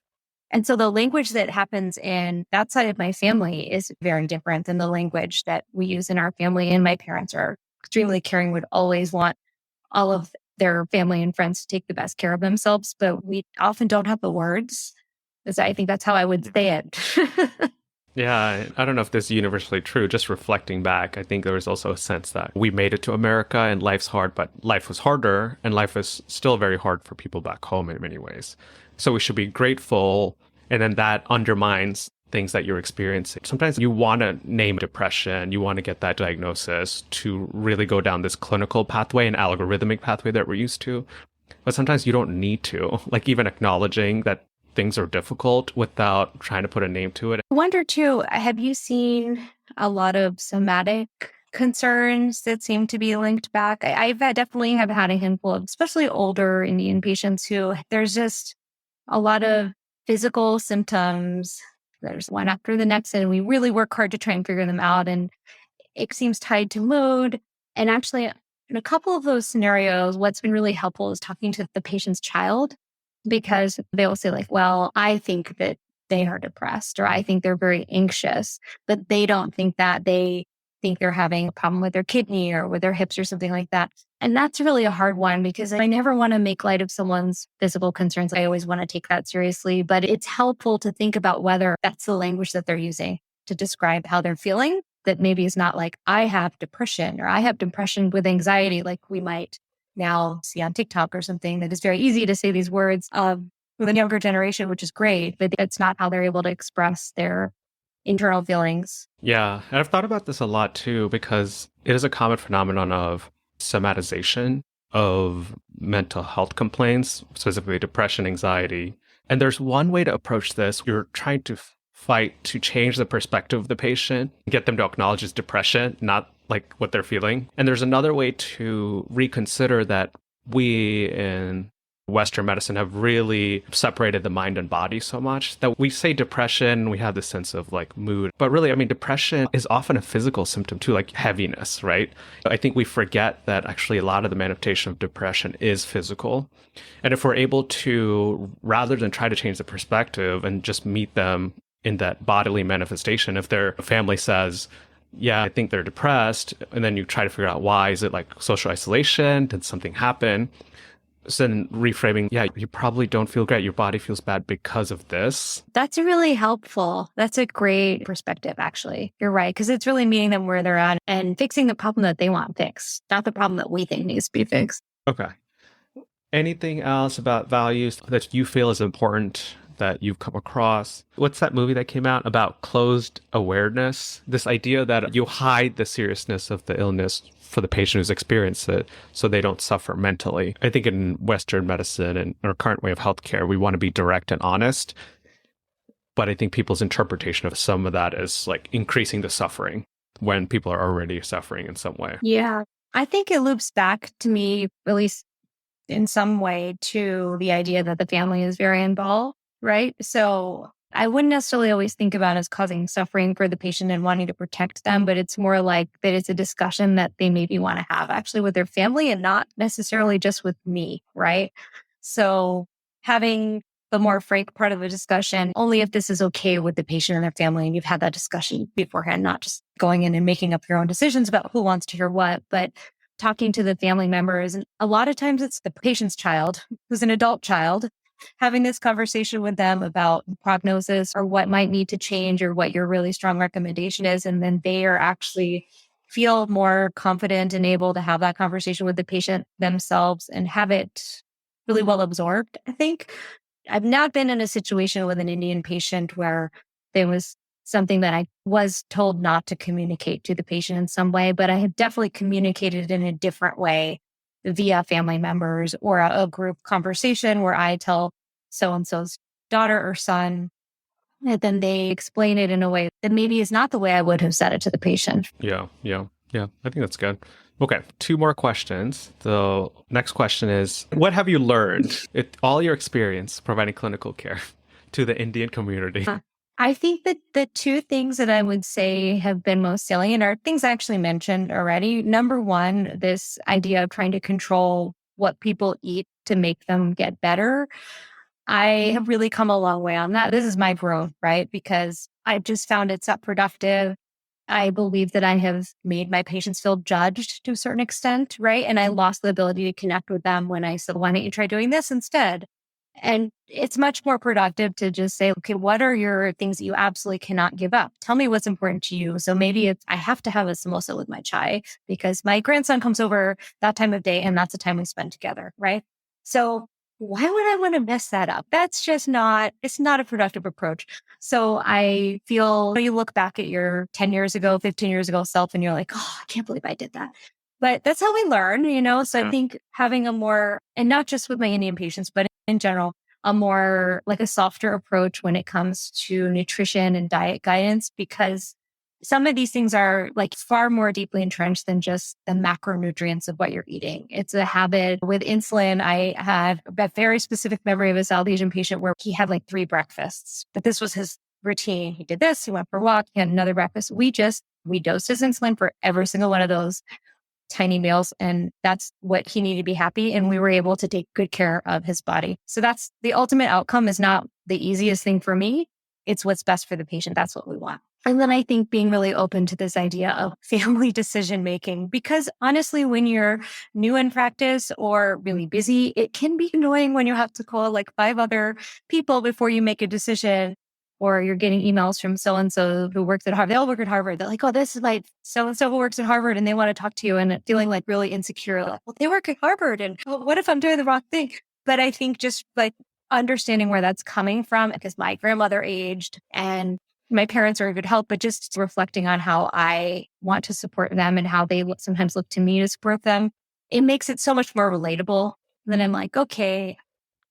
And so the language that happens in that side of my family is very different than the language that we use in our family. And my parents are extremely caring, would always want all of their family and friends to take the best care of themselves. But we often don't have the words. Because I think that's how I would say it. Yeah, I don't know if this is universally true. Just reflecting back, I think there was also a sense that we made it to America and life's hard, but life was harder and life is still very hard for people back home in many ways. So we should be grateful. And then that undermines things that you're experiencing. Sometimes you want to name depression, you want to get that diagnosis to really go down this clinical pathway and algorithmic pathway that we're used to. But sometimes you don't need to, like even acknowledging that things are difficult without trying to put a name to it. I wonder too, have you seen a lot of somatic concerns that seem to be linked back? Definitely have had a handful of, especially older Indian patients who there's just a lot of physical symptoms. There's one after the next, and we really work hard to try and figure them out. And it seems tied to mood. And actually, in a couple of those scenarios, what's been really helpful is talking to the patient's child, because they will say like, well, I think that they are depressed, or I think they're very anxious, but they don't think that. They think they're having a problem with their kidney or with their hips or something like that. And that's really a hard one because I never want to make light of someone's physical concerns. I always want to take that seriously, but it's helpful to think about whether that's the language that they're using to describe how they're feeling. That maybe is not like, I have depression or I have depression with anxiety, like we might now see on TikTok or something, that is very easy to say these words with a younger generation, which is great, but it's not how they're able to express their internal feelings. Yeah. And I've thought about this a lot too, because it is a common phenomenon of somatization of mental health complaints, specifically depression, anxiety. And there's one way to approach this. You're trying to fight to change the perspective of the patient, get them to acknowledge it's depression, not like what they're feeling. And there's another way to reconsider that we in Western medicine have really separated the mind and body so much that we say depression, we have this sense of like mood. But really, I mean, depression is often a physical symptom too, like heaviness, right? I think we forget that actually a lot of the manifestation of depression is physical. And if we're able to, rather than try to change the perspective and just meet them in that bodily manifestation, if their family says, yeah, I think they're depressed, and then you try to figure out why. Is it like social isolation? Did something happen? So then reframing, yeah, you probably don't feel great. Your body feels bad because of this. That's really helpful. That's a great perspective, actually. You're right, because it's really meeting them where they're at and fixing the problem that they want fixed, not the problem that we think needs to be fixed. Okay. Anything else about values that you feel is important that you've come across? What's that movie that came out about closed awareness? This idea that you hide the seriousness of the illness for the patient who's experienced it so they don't suffer mentally. I think in Western medicine and our current way of healthcare, we want to be direct and honest. But I think people's interpretation of some of that is like increasing the suffering when people are already suffering in some way. Yeah. I think it loops back to me, at least in some way to the idea that the family is very involved, right? So I wouldn't necessarily always think about it as causing suffering for the patient and wanting to protect them, but it's more like that it's a discussion that they maybe want to have actually with their family and not necessarily just with me, right? So having the more frank part of a discussion, only if this is okay with the patient and their family, and you've had that discussion beforehand, not just going in and making up your own decisions about who wants to hear what, but talking to the family members. And a lot of times it's the patient's child, who's an adult child, having this conversation with them about prognosis or what might need to change or what your really strong recommendation is. And then they are actually feel more confident and able to have that conversation with the patient themselves and have it really well absorbed, I think. I've not been in a situation with an Indian patient where there was something that I was told not to communicate to the patient in some way, but I have definitely communicated in a different way via family members or a group conversation where I tell so-and-so's daughter or son, and then they explain it in a way that maybe is not the way I would have said it to the patient. Yeah. I think that's good. Okay, 2 more questions. The next question is, what have you learned in all your experience providing clinical care to the Indian community? I think that the 2 things that I would say have been most salient are things I actually mentioned already. Number 1, this idea of trying to control what people eat to make them get better. I have really come a long way on that. This is my growth, right? Because I've just found it's not productive. I believe that I have made my patients feel judged to a certain extent, right? And I lost the ability to connect with them when I said, why don't you try doing this instead? And it's much more productive to just say, okay, what are your things that you absolutely cannot give up? Tell me what's important to you. So maybe it's, I have to have a samosa with my chai because my grandson comes over that time of day and that's the time we spend together, right? So why would I want to mess that up? That's just not, it's not a productive approach. So I feel you look back at your 10 years ago, 15 years ago self, and you're like, oh, I can't believe I did that. But that's how we learn, you know? So I think having a more, and not just with my Indian patients, but in general, a more like a softer approach when it comes to nutrition and diet guidance, because some of these things are like far more deeply entrenched than just the macronutrients of what you're eating. It's a habit with insulin. I had a very specific memory of a South Asian patient where he had like 3 breakfasts, but this was his routine. He did this, he went for a walk, he had another breakfast. We dosed his insulin for every single one of those tiny meals. And that's what he needed to be happy. And we were able to take good care of his body. So that's the ultimate outcome is not the easiest thing for me. It's what's best for the patient. That's what we want. And then I think being really open to this idea of family decision making, because honestly, when you're new in practice or really busy, it can be annoying when you have to call like 5 other people before you make a decision. Or you're getting emails from so-and-so who works at Harvard. They all work at Harvard. They're like, oh, this is like so-and-so who works at Harvard and they want to talk to you and feeling like really insecure. Like, well, they work at Harvard and what if I'm doing the wrong thing? But I think just like understanding where that's coming from, because my grandmother aged and my parents are in good health, but just reflecting on how I want to support them and how they sometimes look to me to support them, it makes it so much more relatable. Then I'm like, okay,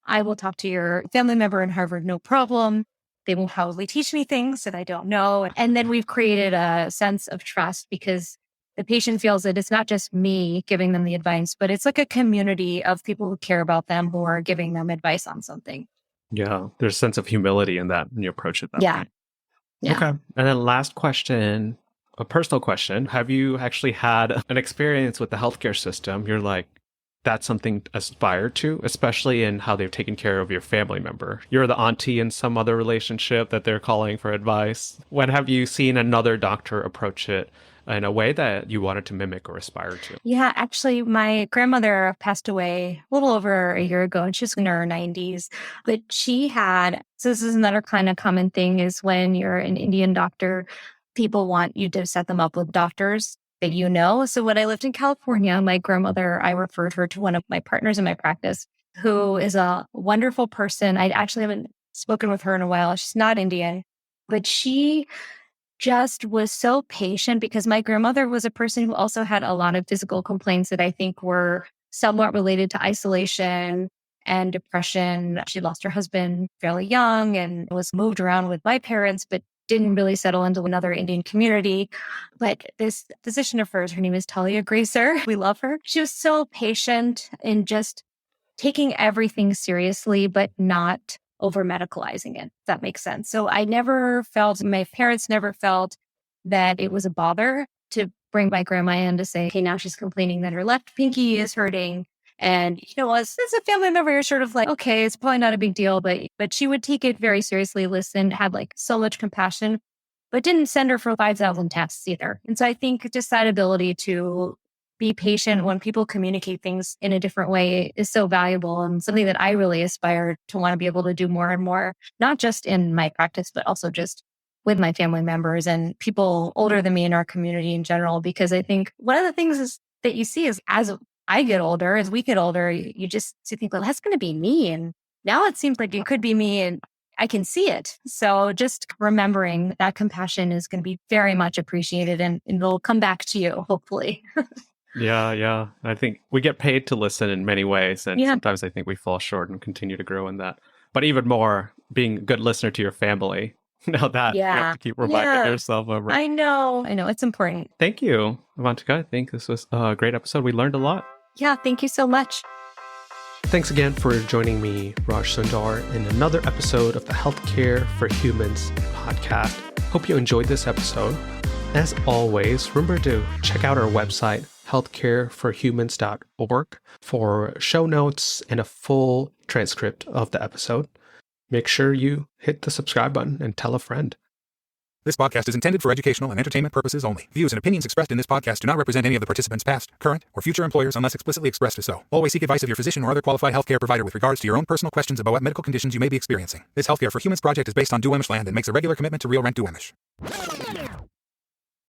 I will talk to your family member in Harvard, no problem. They will probably teach me things that I don't know. And then we've created a sense of trust because the patient feels that it's not just me giving them the advice, but it's like a community of people who care about them who are giving them advice on something. Yeah, there's a sense of humility in that when you approach it that way. Yeah. Okay. And then last question, a personal question. Have you actually had an experience with the healthcare system? You're like, that's something to aspire to, especially in how they've taken care of your family member. You're the auntie in some other relationship that they're calling for advice. When have you seen another doctor approach it in a way that you wanted to mimic or aspire to? Yeah, actually, my grandmother passed away a little over a year ago, and she's in her 90s. But she had, so this is another kind of common thing, is when you're an Indian doctor, people want you to set them up with doctors that you know. So when I lived in California, my grandmother, I referred her to one of my partners in my practice, who is a wonderful person. I actually haven't spoken with her in a while. She's not Indian, but she just was so patient because my grandmother was a person who also had a lot of physical complaints that I think were somewhat related to isolation and depression. She lost her husband fairly young and was moved around with my parents, but didn't really settle into another Indian community. But this physician of hers, her name is Talia Gracer. We love her. She was so patient and just taking everything seriously, but not over medicalizing it, if that makes sense. So my parents never felt that it was a bother to bring my grandma in to say, okay, now she's complaining that her left pinky is hurting. And, as a family member, you're sort of like, okay, it's probably not a big deal, but she would take it very seriously, listened, had like so much compassion, but didn't send her for 5,000 tests either. And so I think just that ability to be patient when people communicate things in a different way is so valuable, and something that I really aspire to want to be able to do more and more, not just in my practice, but also just with my family members and people older than me in our community in general. Because I think one of the things is that you see is as I get older, as we get older, you think, well, that's going to be me. And now it seems like it could be me, and I can see it. So just remembering that compassion is going to be very much appreciated, and it'll come back to you, hopefully. Yeah. I think we get paid to listen in many ways, and Yeah. sometimes I think we fall short and continue to grow in that. But even more, being a good listener to your family. Now that you have to keep reminding yourself over. I know. It's important. Thank you, Avantika. I think this was a great episode. We learned a lot. Yeah, thank you so much. Thanks again for joining me, Raj Sundar, in another episode of the Healthcare for Humans podcast. Hope you enjoyed this episode. As always, remember to check out our website, healthcareforhumans.org, for show notes and a full transcript of the episode. Make sure you hit the subscribe button and tell a friend. This podcast is intended for educational and entertainment purposes only. Views and opinions expressed in this podcast do not represent any of the participants' past, current, or future employers unless explicitly expressed as so. Always seek advice of your physician or other qualified healthcare provider with regards to your own personal questions about what medical conditions you may be experiencing. This Healthcare for Humans project is based on Duwamish land and makes a regular commitment to real rent Duwamish.